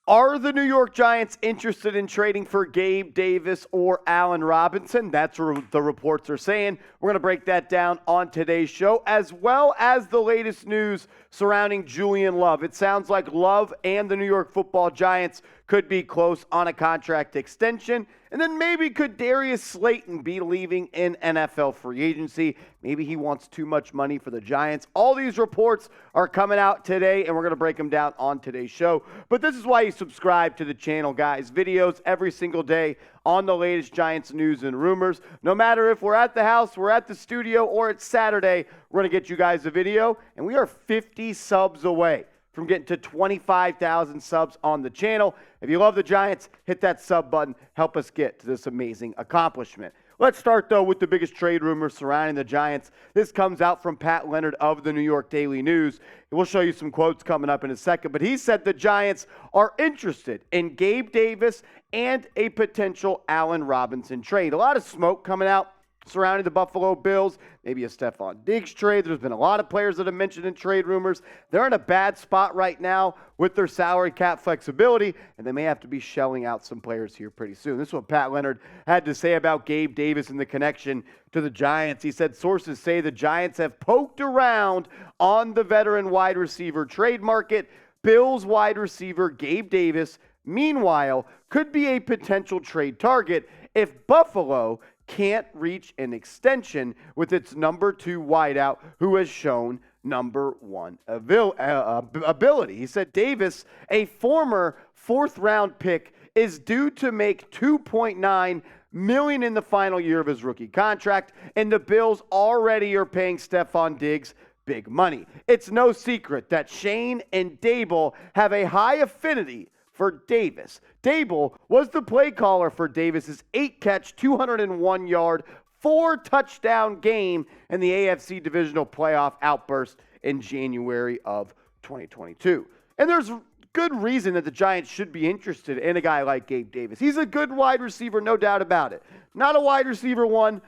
Are the New York Giants interested in trading for Gabe Davis or Allen Robinson? That's what the reports are saying. We're going to break that down on today's show, as well as the latest news surrounding Julian Love. It sounds like Love and the New York Football Giants could be close on a contract extension. And then maybe could Darius Slayton be leaving in NFL free agency? Maybe he wants too much money for the Giants. All these reports are coming out today, and we're going to break them down on today's show. But this is why you subscribe to the channel, guys. Videos every single day on the latest Giants news and rumors. No matter if we're at the house, we're at the studio, or it's Saturday, we're going to get you guys a video. And we are 50 subs away from getting to 25,000 subs on the channel. If you love the Giants, hit that sub button. Help us get to this amazing accomplishment. Let's start, though, with the biggest trade rumor surrounding the Giants. This comes out from Pat Leonard of the New York Daily News. We'll show you some quotes coming up in a second, but he said the Giants are interested in Gabe Davis and a potential Allen Robinson trade. A lot of smoke coming out surrounding the Buffalo Bills, maybe a Stefon Diggs trade. There's been a lot of players that have mentioned in trade rumors. They're in a bad spot right now with their salary cap flexibility, and they may have to be shelling out some players here pretty soon. This is what Pat Leonard had to say about Gabe Davis and the connection to the Giants. He said, sources say the Giants have poked around on the veteran wide receiver trade market. Bills wide receiver Gabe Davis, meanwhile, could be a potential trade target if Buffalo can't reach an extension with its number 2 wideout who has shown number 1 ability. He said Davis, a former 4th-round pick, is due to make $2.9 million in the final year of his rookie contract, and the Bills already are paying Stefon Diggs big money. It's no secret that Schoen and Daboll have a high affinity for Davis. Daboll was the play caller for Davis's 8-catch, 201-yard, 4-touchdown game in the AFC divisional playoff outburst in January of 2022. And there's good reason that the Giants should be interested in a guy like Gabe Davis. He's a good wide receiver, no doubt about it. Not a wide receiver 1,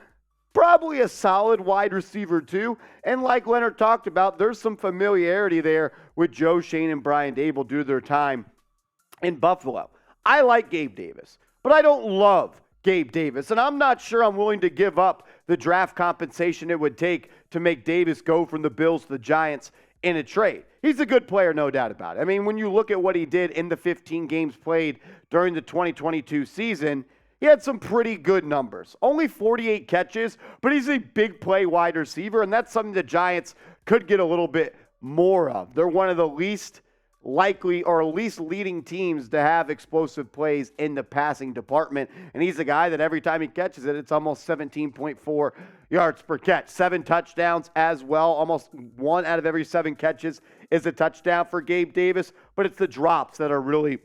probably a solid wide receiver 2. And like Leonard talked about, there's some familiarity there with Joe Schoen and Brian Daboll due to their time in Buffalo. I like Gabe Davis, but I don't love Gabe Davis, and I'm not sure I'm willing to give up the draft compensation it would take to make Davis go from the Bills to the Giants in a trade. He's a good player, no doubt about it. I mean, when you look at what he did in the 15 games played during the 2022 season, he had some pretty good numbers. Only 48 catches, but he's a big play wide receiver, and that's something the Giants could get a little bit more of. They're one of the least likely or at least leading teams to have explosive plays in the passing department. And he's a guy that every time he catches it, it's almost 17.4 yards per catch. 7 touchdowns as well. Almost 1 out of every 7 catches is a touchdown for Gabe Davis. But it's the drops that are really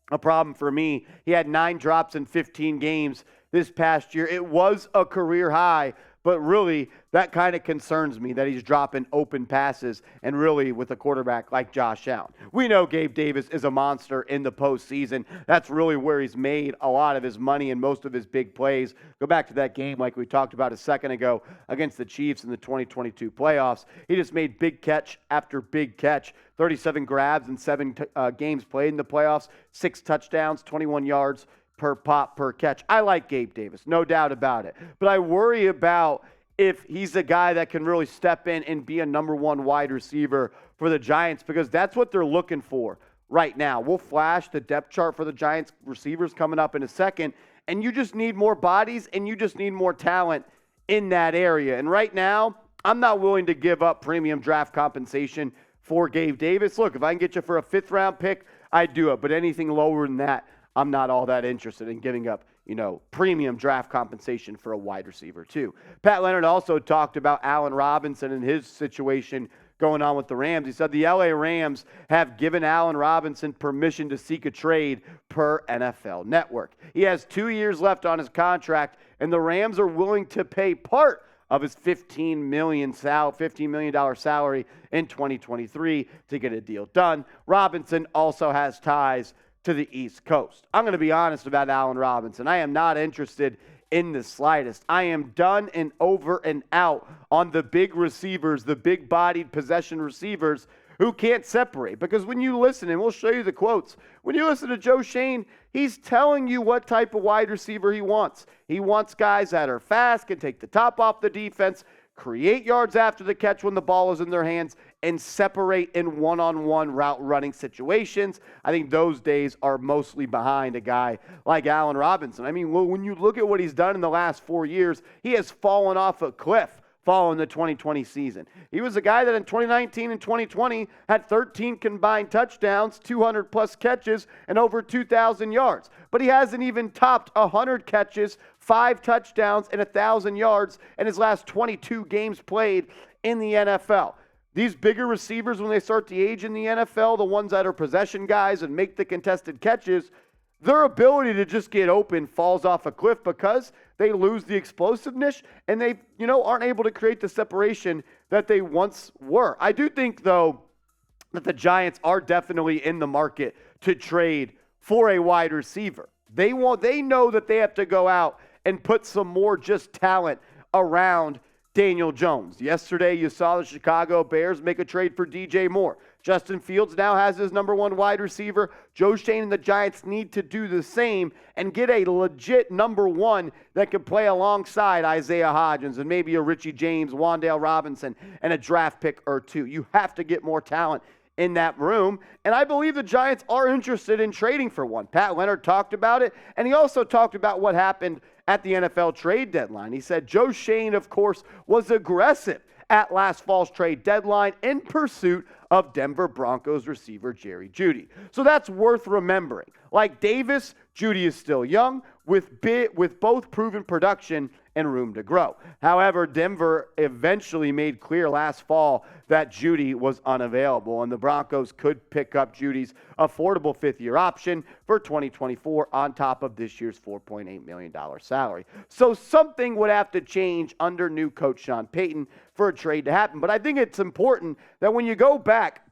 a problem for me. He had 9 drops in 15 games this past year. It was a career high, but really, that kind of concerns me that he's dropping open passes and really with a quarterback like Josh Allen. We know Gabe Davis is a monster in the postseason. That's really where he's made a lot of his money and most of his big plays. Go back to that game like we talked about a second ago against the Chiefs in the 2022 playoffs. He just made big catch after big catch. 37 grabs in 7 games played in the playoffs. 6 touchdowns, 21 yards per pop, per catch. I like Gabe Davis, no doubt about it. But I worry about if he's a guy that can really step in and be a number 1 wide receiver for the Giants, because that's what they're looking for right now. We'll flash the depth chart for the Giants receivers coming up in a second, and you just need more bodies and you just need more talent in that area. And right now, I'm not willing to give up premium draft compensation for Gabe Davis. Look, if I can get you for a 5th-round pick, I'd do it. But anything lower than that, I'm not all that interested in giving up, premium draft compensation for a wide receiver too. Pat Leonard also talked about Allen Robinson and his situation going on with the Rams. He said the LA Rams have given Allen Robinson permission to seek a trade per NFL Network. He has 2 years left on his contract, and the Rams are willing to pay part of his $15 million salary in 2023 to get a deal done. Robinson also has ties to the East Coast. I'm going to be honest about Allen Robinson. I am not interested in the slightest. I am done and over and out on the big receivers, the big-bodied possession receivers who can't separate. Because when you listen, and we'll show you the quotes, when you listen to Joe Schoen, he's telling you what type of wide receiver he wants. He wants guys that are fast, can take the top off the defense, create yards after the catch when the ball is in their hands, and separate in one-on-one route running situations. I think those days are mostly behind a guy like Allen Robinson. I mean, when you look at what he's done in the last 4 years, he has fallen off a cliff following the 2020 season. He was a guy that in 2019 and 2020 had 13 combined touchdowns, 200-plus catches, and over 2,000 yards. But he hasn't even topped 100 catches, 5 touchdowns, and 1,000 yards in his last 22 games played in the NFL. These bigger receivers, when they start to age in the NFL, the ones that are possession guys and make the contested catches, their ability to just get open falls off a cliff because they lose the explosiveness and they, aren't able to create the separation that they once were. I do think, though, that the Giants are definitely in the market to trade for a wide receiver. They know that they have to go out and put some more just talent around Daniel Jones. Yesterday, you saw the Chicago Bears make a trade for DJ Moore. Justin Fields now has his number one wide receiver. Joe Schoen and the Giants need to do the same and get a legit number one that can play alongside Isaiah Hodgins and maybe a Richie James, Wan'Dale Robinson, and a draft pick or two. You have to get more talent in that room, and I believe the Giants are interested in trading for one. Pat Leonard talked about it, and he also talked about what happened at the NFL trade deadline. He said Joe Schoen, of course, was aggressive at last fall's trade deadline in pursuit of Denver Broncos receiver Jerry Jeudy. So that's worth remembering. Like Davis, Jeudy is still young with both proven production and room to grow. However, Denver eventually made clear last fall that Jeudy was unavailable, and the Broncos could pick up Judy's affordable fifth-year option for 2024 on top of this year's $4.8 million salary. So something would have to change under new coach Sean Payton for a trade to happen. But I think it's important that when you go back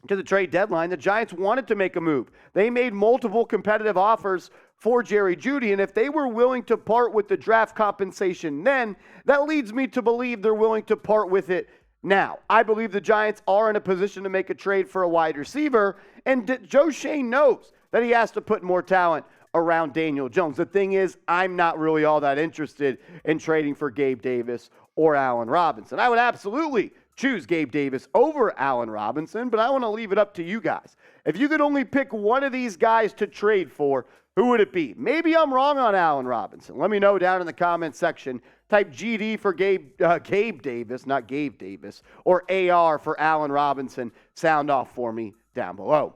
to the trade deadline, the Giants wanted to make a move. They made multiple competitive offers for Jerry Jeudy, and if they were willing to part with the draft compensation then, that leads me to believe they're willing to part with it now. I believe the Giants are in a position to make a trade for a wide receiver, and Joe Schoen knows that he has to put more talent around Daniel Jones. The thing is, I'm not really all that interested in trading for Gabe Davis or Allen Robinson. I would absolutely choose Gabe Davis over Allen Robinson, but I want to leave it up to you guys. If you could only pick one of these guys to trade for, who would it be? Maybe I'm wrong on Allen Robinson. Let me know down in the comment section. Type GD for Gabe Davis, not Gabe Davis, or AR for Allen Robinson. Sound off for me down below.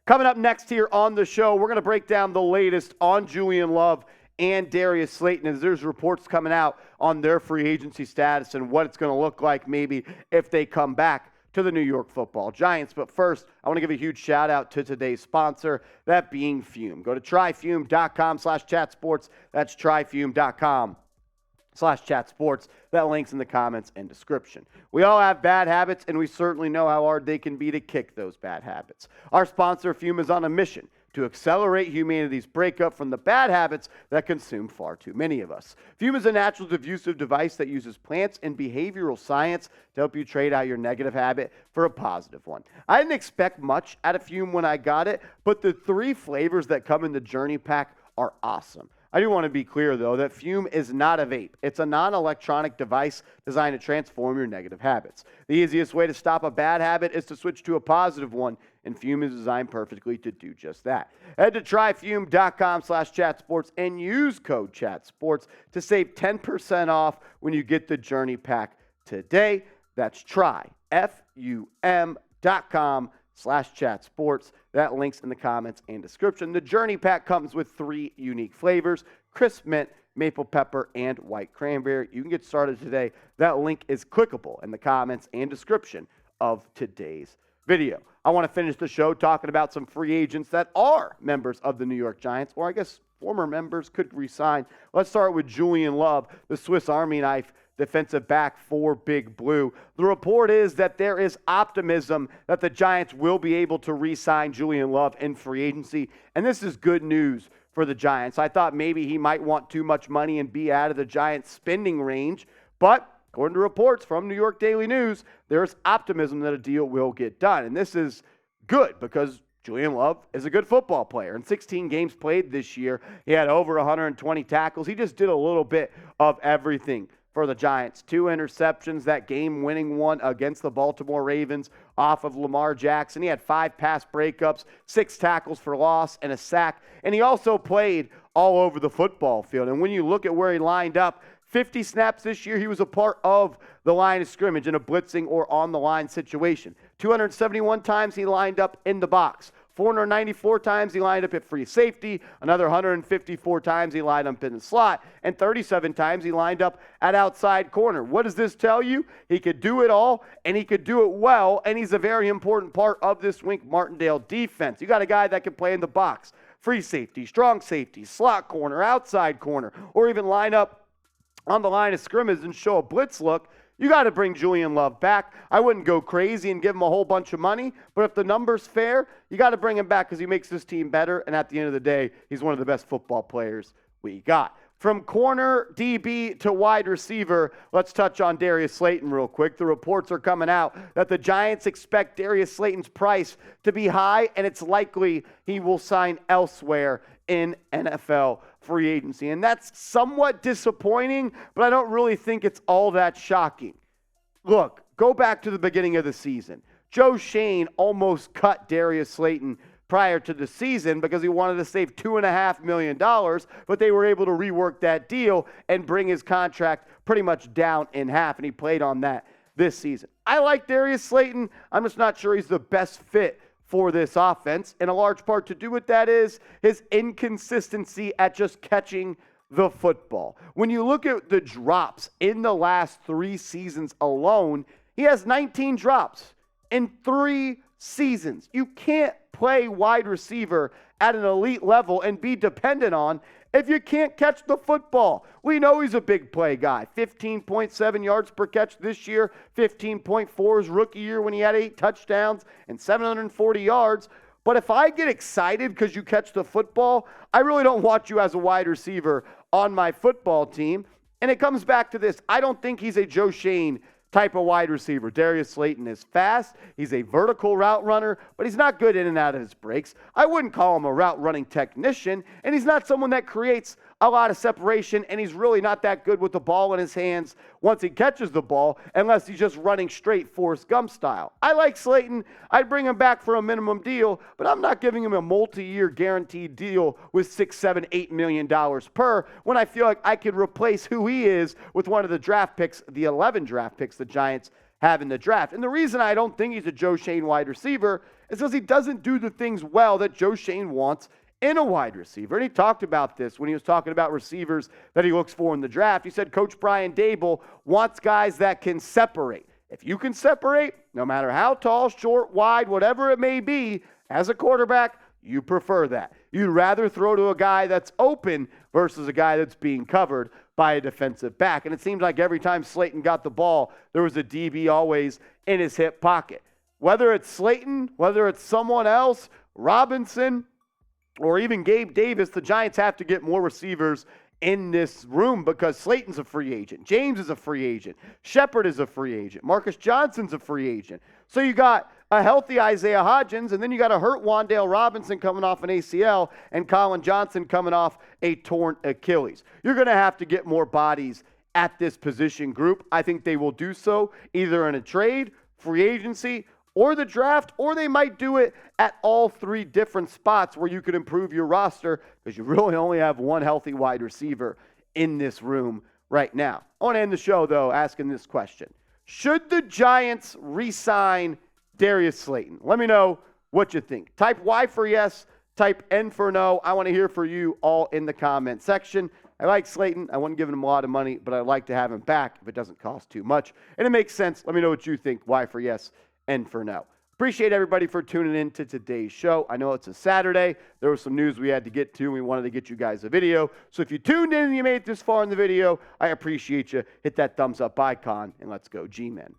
Coming up next here on the show, we're going to break down the latest on Julian Love and Darius Slayton, as there's reports coming out on their free agency status and what it's going to look like maybe if they come back to the New York Football Giants. But first, I want to give a huge shout out to today's sponsor, that being Fume. Go to tryfume.com/chatsports. That's tryfume.com/chatsports. That link's in the comments and description. We all have bad habits, and we certainly know how hard they can be to kick those bad habits. Our sponsor, Fume, is on a mission to accelerate humanity's breakup from the bad habits that consume far too many of us. Fume is a natural diffusive device that uses plants and behavioral science to help you trade out your negative habit for a positive one. I didn't expect much out of Fume when I got it, but the 3 flavors that come in the Journey Pack are awesome. I do want to be clear, though, that Fume is not a vape. It's a non-electronic device designed to transform your negative habits. The easiest way to stop a bad habit is to switch to a positive one, and Fume is designed perfectly to do just that. Head to tryfume.com/chatsports and use code CHATSPORTS to save 10% off when you get the Journey Pack today. That's tryfum.com/chatsports. That link's in the comments and description. The Journey Pack comes with 3 unique flavors: crisp mint, maple pepper, and white cranberry. You can get started today. That link is clickable in the comments and description of today's video. I want to finish the show talking about some free agents that are members of the New York Giants, or I guess former members could resign. Let's start with Julian Love, the Swiss Army knife defensive back for Big Blue. The report is that there is optimism that the Giants will be able to re-sign Julian Love in free agency, and this is good news for the Giants. I thought maybe he might want too much money and be out of the Giants' spending range, but according to reports from New York Daily News, there's optimism that a deal will get done. And this is good because Julian Love is a good football player. In 16 games played this year, he had over 120 tackles. He just did a little bit of everything for the Giants. 2 interceptions, that game-winning one against the Baltimore Ravens off of Lamar Jackson. He had 5 pass breakups, 6 tackles for loss, and a sack. And he also played all over the football field. And when you look at where he lined up, 50 snaps this year, he was a part of the line of scrimmage in a blitzing or on-the-line situation. 271 times he lined up in the box. 494 times he lined up at free safety. Another 154 times he lined up in the slot. And 37 times he lined up at outside corner. What does this tell you? He could do it all, and he could do it well, and he's a very important part of this Wink Martindale defense. You got a guy that can play in the box, free safety, strong safety, slot corner, outside corner, or even line up on the line of scrimmage and show a blitz look. You got to bring Julian Love back. I wouldn't go crazy and give him a whole bunch of money, but if the number's fair, you got to bring him back because he makes this team better, and at the end of the day, he's one of the best football players we got. From corner, DB to wide receiver, let's touch on Darius Slayton real quick. The reports are coming out that the Giants expect Darius Slayton's price to be high, and it's likely he will sign elsewhere in NFL free agency. And that's somewhat disappointing, but I don't really think it's all that shocking. Look, go back to the beginning of the season. Joe Schoen almost cut Darius Slayton prior to the season because he wanted to save $2.5 million, but they were able to rework that deal and bring his contract pretty much down in half, and he played on that this season. I like Darius Slayton. I'm just not sure he's the best fit for this offense, and a large part to do with that is his inconsistency at just catching the football. When you look at the drops in the last 3 seasons alone, he has 19 drops in 3 seasons. You can't play wide receiver at an elite level and be dependent on if you can't catch the football. We know he's a big play guy. 15.7 yards per catch this year, 15.4 his rookie year when he had 8 touchdowns and 740 yards. But if I get excited because you catch the football, I really don't want you as a wide receiver on my football team. And it comes back to this. I don't think he's a Joe Schoen type of wide receiver. Darius Slayton is fast. He's a vertical route runner, but he's not good in and out of his breaks. I wouldn't call him a route running technician, and he's not someone that creates a lot of separation, and he's really not that good with the ball in his hands once he catches the ball, unless he's just running straight Forrest Gump style. I like Slayton. I'd bring him back for a minimum deal, but I'm not giving him a multi-year guaranteed deal with $6, $7, $8 million per when I feel like I could replace who he is with one of the draft picks, the 11 draft picks the Giants have in the draft. And the reason I don't think he's a Joe Schoen wide receiver is because he doesn't do the things well that Joe Schoen wants in a wide receiver. And he talked about this when he was talking about receivers that he looks for in the draft. He said Coach Brian Daboll wants guys that can separate. If you can separate, no matter how tall, short, wide, whatever it may be, as a quarterback, you prefer that. You'd rather throw to a guy that's open versus a guy that's being covered by a defensive back. And it seems like every time Slayton got the ball, there was a DB always in his hip pocket. Whether it's Slayton, whether it's someone else, Robinson, or even Gabe Davis, the Giants have to get more receivers in this room because Slayton's a free agent. James is a free agent. Shepard is a free agent. Marcus Johnson's a free agent. So you got a healthy Isaiah Hodgins, and then you got a hurt Wan'Dale Robinson coming off an ACL and Colin Johnson coming off a torn Achilles. You're going to have to get more bodies at this position group. I think they will do so either in a trade, free agency, or the draft, or they might do it at all 3 different spots where you could improve your roster because you really only have one healthy wide receiver in this room right now. I want to end the show, though, asking this question. Should the Giants re-sign Darius Slayton? Let me know what you think. Type Y for yes, type N for no. I want to hear from you all in the comment section. I like Slayton. I wouldn't give him a lot of money, but I'd like to have him back if it doesn't cost too much. And it makes sense. Let me know what you think. Y for yes, N for no. Appreciate everybody for tuning in to today's show. I know it's a Saturday. There was some news we had to get to, and we wanted to get you guys a video. So if you tuned in and you made it this far in the video, I appreciate you. Hit that thumbs up icon, and let's go G-Men.